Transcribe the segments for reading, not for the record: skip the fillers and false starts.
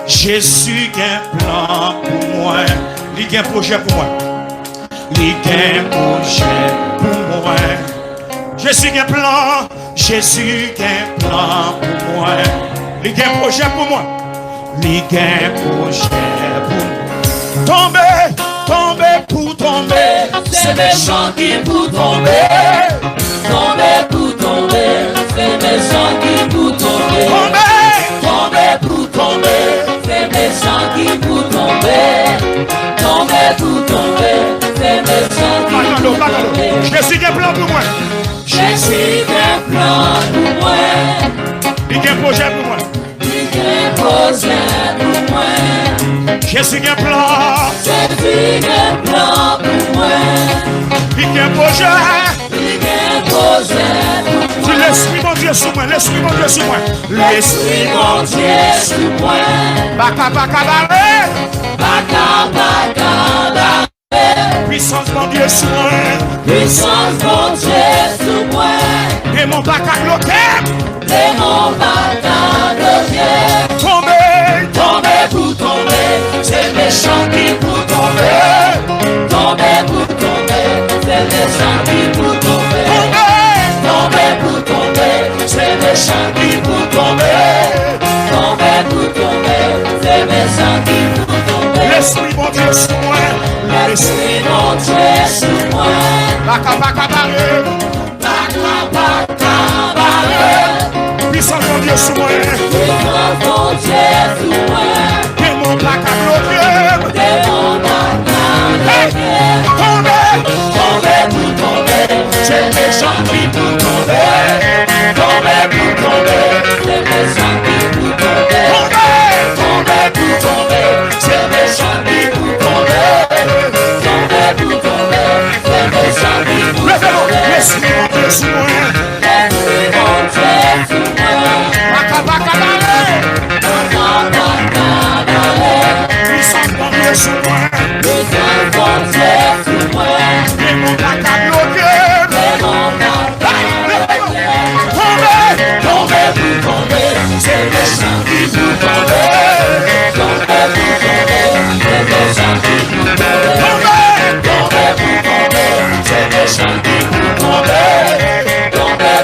Jésus a un plan pour moi. Il a un projet pour moi. Il a un projet pour moi. Jésus a un plan. Jésus a un plan pour moi. Il a un projet pour moi. Il a un projet pour moi. Tomber, tomber pour tomber. C'est méchant qui pour tomber. Tomber pour tomber. C'est méchant qui pour tomber. Tomber pour tomber. C'est méchant qui pour tomber. Tomber pour tomber. C'est méchant qui pour tomber. Jésus a un plan pour moi. Jésus a un plan pour moi. Il a un projet pour moi. Il a un projet pour moi. Jésus a un plan. Jésus a un plan pour moi. Il a un projet. Il a un projet pour moi. Si l'esprit mon Dieu sous moi, l'esprit mon Dieu sous moi. L'esprit mon Dieu sous moi. Baka baka balé. Baka baka balé. Puissance mon Dieu sous moi. Puissance mon Dieu sous moi. Et mon baka bloqué. Et mon baka bloqué. Tomber, tomber pour tomber. C'est méchant qui pour tomber. Tomber pour tomber. C'est méchant qui pour tomber. Tomber pour tomber. C'est méchant qui pour tomber. Tomber pour tomber. C'est méchant qui pour tomber. L'esprit mon Dieu sous moi. L'esprit mon Dieu sous moi. Baka baka balé. Baka baka balé. Puissance mon Dieu sous moi. Puissance mon Dieu sous moi. Et mon baka bloqué. Et mon baka bloqué. Tomber, tomber pour tomber. C'est méchant qui pour tomber. Tomber pour tomber. C'est méchant qui pour tomber. Tomber pour tomber. C'est méchant qui pour tomber. Tomber pour tomber. C'est méchant qui pour tomber. l'esprit mon Dieu sous moi. L'esprit mon Dieu sous moi. Baka baka balé. Baka baka balé. Puissance mon Dieu sous moi. Puissance mon Dieu sous moi. Et mon baka bloqué. Et mon baka bloqué. Tomber, Tomber pour tomber. C'est méchant qui pour tomber. Tomber pour tomber. C'est méchant qui pour tomber. Tomber pour tomber. C'est méchant qui pour tomber. Tomber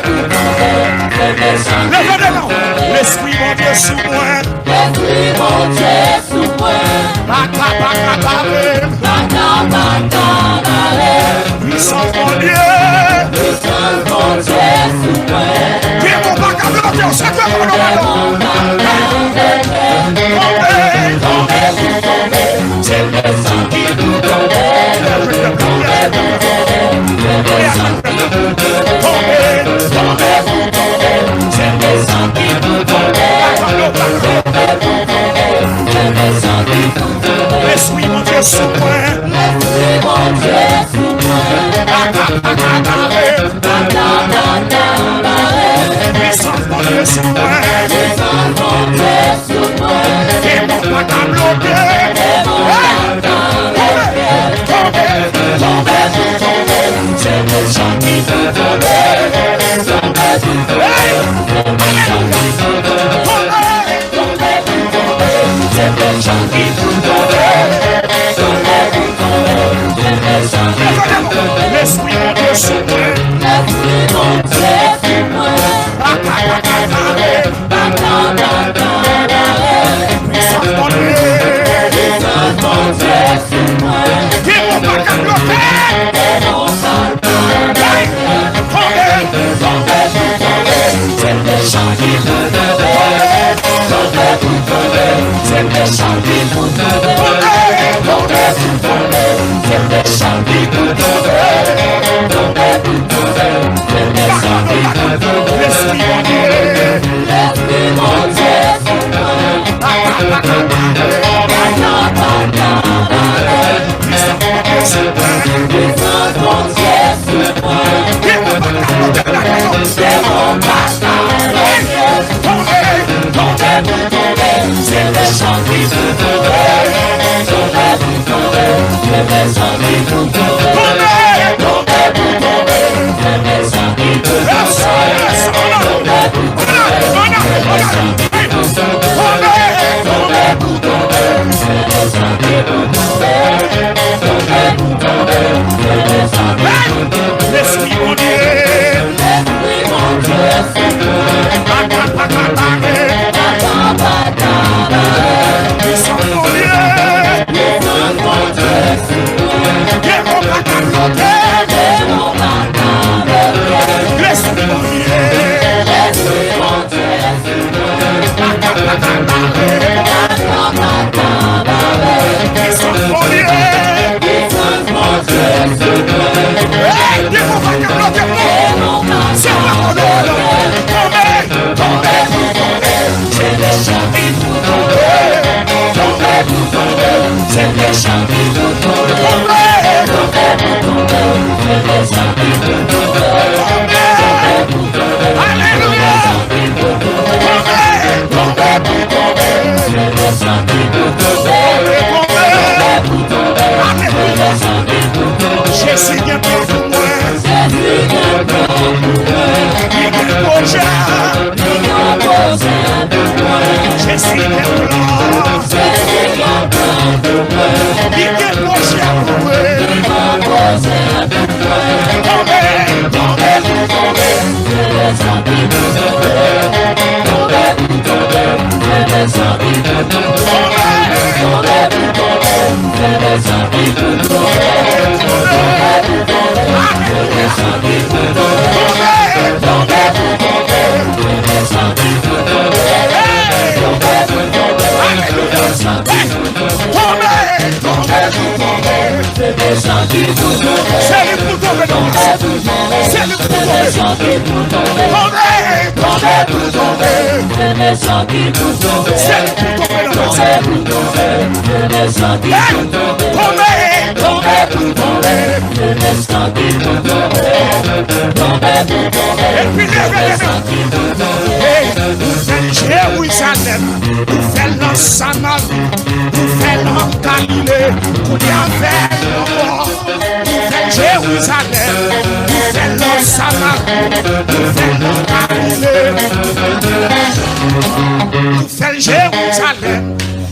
pour tomber. C'est méchant qui pour tomber. l'esprit mon Dieu sous moi. L'esprit mon Dieu sous moi. Baka baka balé. Baka baka balé. Puissance mon Dieu. Puissance mon Dieu sous moi. Et mon baka bloqué. On s'est fait pour le Et mon baka bloqué. tomber. Tomber pour tomber. C'est méchant qui pour tomber. Tomber pour tomber. C'est méchant qui pour tomber. Tomber pour tomber. C'est méchant qui pour tomber. Tomber pour tomber. C'est méchant qui pour tomber. L'esprit mon Dieu sous moi. L'esprit mon Dieu sous moi. Baka baka balé. Baka baka balé. Puissance mon Dieu sous moi. Puissance mon Dieu sous moi. Et mon baka bloqué. Et mon baka bloqué. Tomber pour tomber. C'est méchant qui pour tomber. Tomber pour tomber. C'est méchant qui pour tomber. Tomber pour tomber. C'est méchant qui pour tomber. Tomber pour tomber. C'est méchant qui pour tomber. L'esprit mon Dieu sous moi. L'esprit mon Dieu sous moi. Baka baka balé. Baka baka balé. Puissance mon Dieu. Puissance mon Dieu sous moi. Et mon baka bloqué. Et mon baka bloqué. Tomber, Tomber pour tomber. C'est méchant qui pour tomber. Tomber pour tomber. C'est méchant qui pour tomber. Tomber pour tomber. C'est méchant qui pour tomber. Tomber pour tomber. C'est méchant qui pour tomber. l'esprit mon Dieu. L'esprit mon Dieu sous moi. Baka baka balé. Baka baka balé. Puissance mon Dieu sous moi. Puissance mon Dieu sous moi. Et mon baka bloqué. C'est mon baka bloqué. Tomber pour tomber. C'est méchant qui pour tomber. Tomber pour tomber. C'est méchant qui pour tomber. Tomber pour tomber. C'est méchant qui pour tomber. Tomber pour tomber. C'est méchant qui pour tomber. Tomber pour Jésus qui est pour moi. Jérusalem, vous faites l'ensemble, vous faites l'engalilé, vous y avez l'envoi. Vous faites Jérusalem, vous faites l'ensemble, vous faites l'engalilé. Vous faites Jérusalem,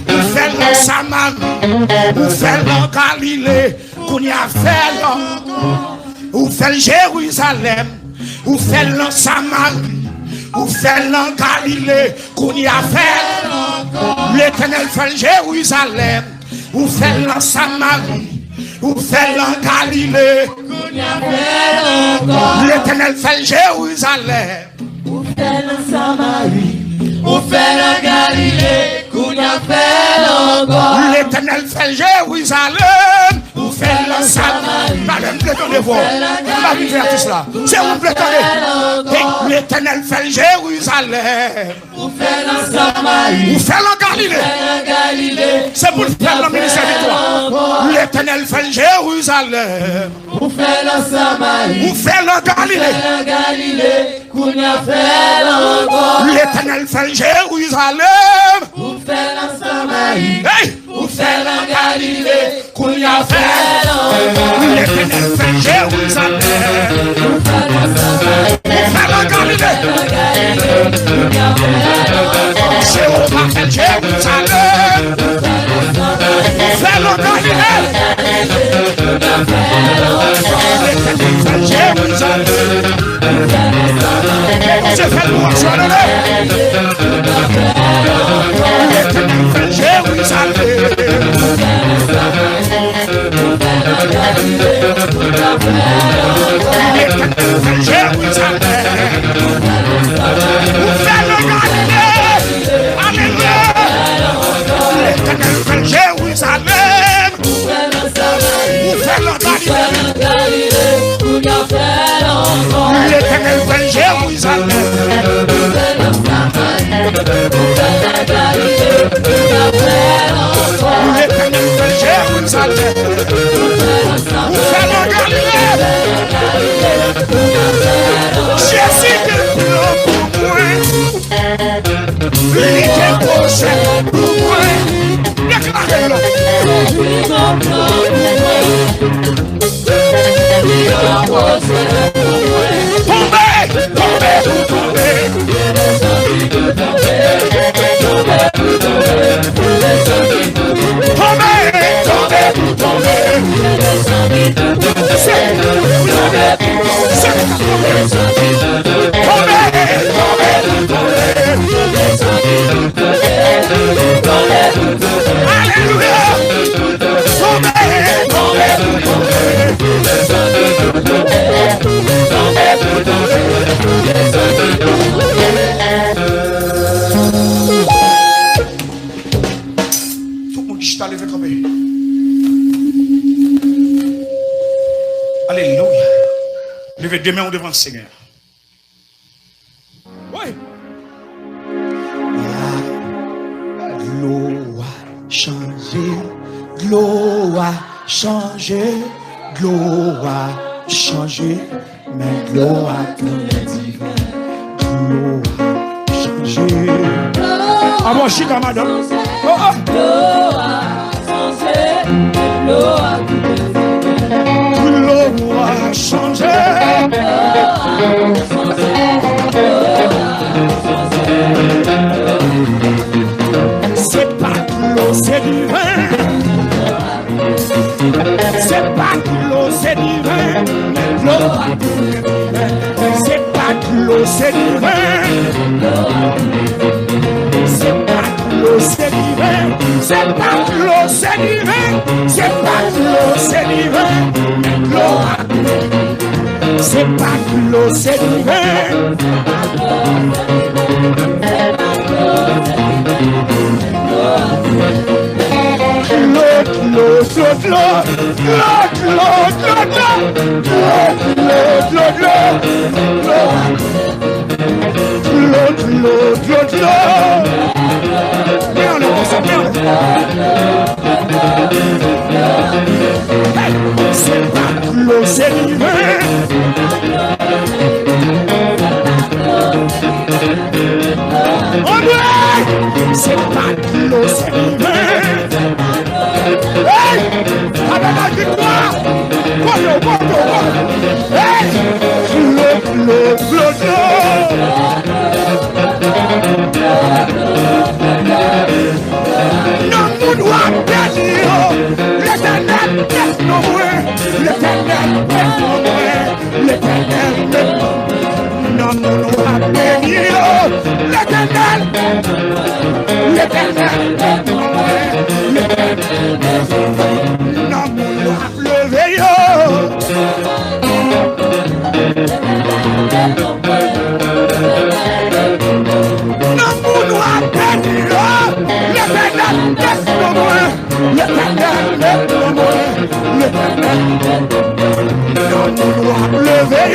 vous faites l'ensemble, vous faites l'engalilé, vous y avez l'envoi. Vous faites Jérusalem, vous faites l'ensemble. Vous faites l'en Galilée, qu'on y a fait. L'Éternel fait Jérusalem. Vous faites l'en Samarie. Vous faites l'en Galilée, qu'on y a fait. L'Éternel fait Jérusalem. Vous faites l'en Samarie. Vous faites l'en Galilée, qu'on y a fait encore. L'Éternel fait Jérusalem. Vous faites l'en Samarie. Madame, détendez-vous. Vous m'avez fait tout cela. C'est vous détendez. L'Éternel fait Jérusalem. Vous faites l'en Samarie. Vous faites l'en Galilée. C'est pour faire le ministère de toi. L'Éternel fait Jérusalem. Vous faites l'en Samarie. Vous faites l'en Galilée. Qu'on y a fait encore. L'Éternel fait Jérusalem. Vous faites l'en Samarie. Hey! Vous faites l'en Galilée. Qu'on y a fait. L'Éternel fait Jérusalem. Vous faites l'en Samarie. Vous faites l'en Galilée. Jéhovah fait Jérusalem. Vous faites l'en Galilée. L'Éternel fait Jérusalem. Je fais le roi sur le nez. L'Éternel fait Jérusalem. L'Éternel fait Jérusalem. Vous faites le Galilée. Alléluia. L'Éternel fait Jérusalem. Vous faites le Galilée. L'Éternel fait Jérusalem. L'Éternel fait Jérusalem. Vous faites le Galilée. Jésus qui est pour moi. Lui qui est proche pour moi. Déclarez-le. Tombez. Tout le monde qui t'a levé comme alléluia. Levez deux mains devant le Seigneur. Oui. L'eau a changé l'eau a changé, l'eau a changé, mais l'eau a changé. L'eau a changé. Ah bon, chita madame. L'eau a changé, l'eau a changé. C'est pas de l'eau, c'est du vin. C'est pas de l'eau, c'est du vin. C'est pas de l'eau, c'est du vin. C'est pas de l'eau, c'est du vin. C'est pas de l'eau, c'est du vin. C'est pas de l'eau, c'est du vin. C'est pas de l'eau, c'est du vin. C'est pas de l'eau, c'est du vin. C'est pas de l'eau, c'est du vin. Hey! Avec la victoire! Hey! L'eau. Non, nous doit bénir l'Éternel, non moins. L'Éternel, non, nous doit bénir l'Éternel, non, nous doit lever. Non, nous doit bénir l'Éternel, non, nous doit lever.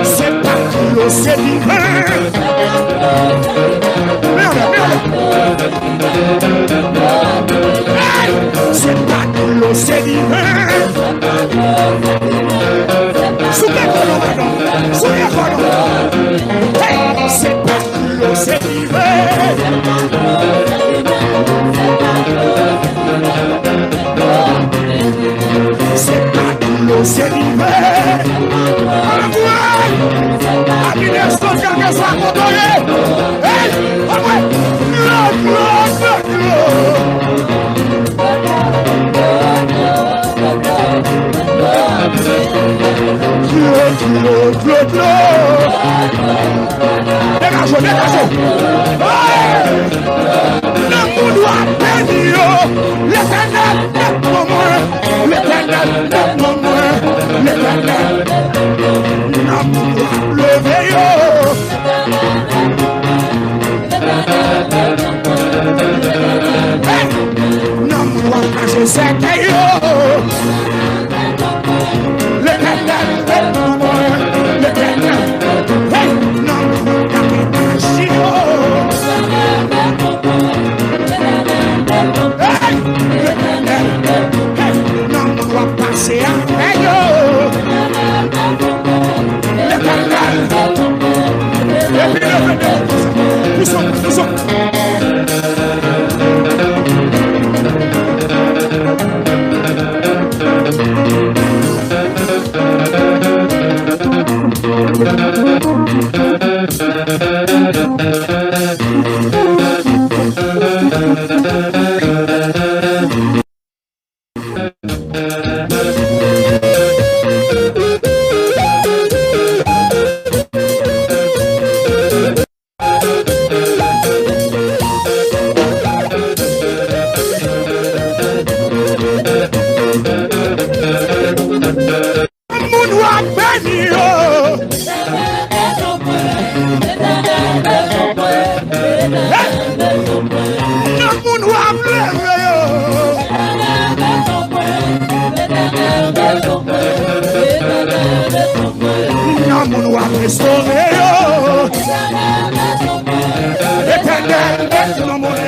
C'est pas l'eau, c'est du vin. C'est pas l'eau, c'est du vin. C'est pas l'eau, c'est du vin. C'est pas l'eau, c'est du vin. Dégagez. Le monde doit bénir l'Éternel, l'Éternel, non, lever. Non, moi, je sais que l'Éternel, passer à Moun wap béni yo. Moun wap leve yo. Moun wap restore yo. Éternel, mon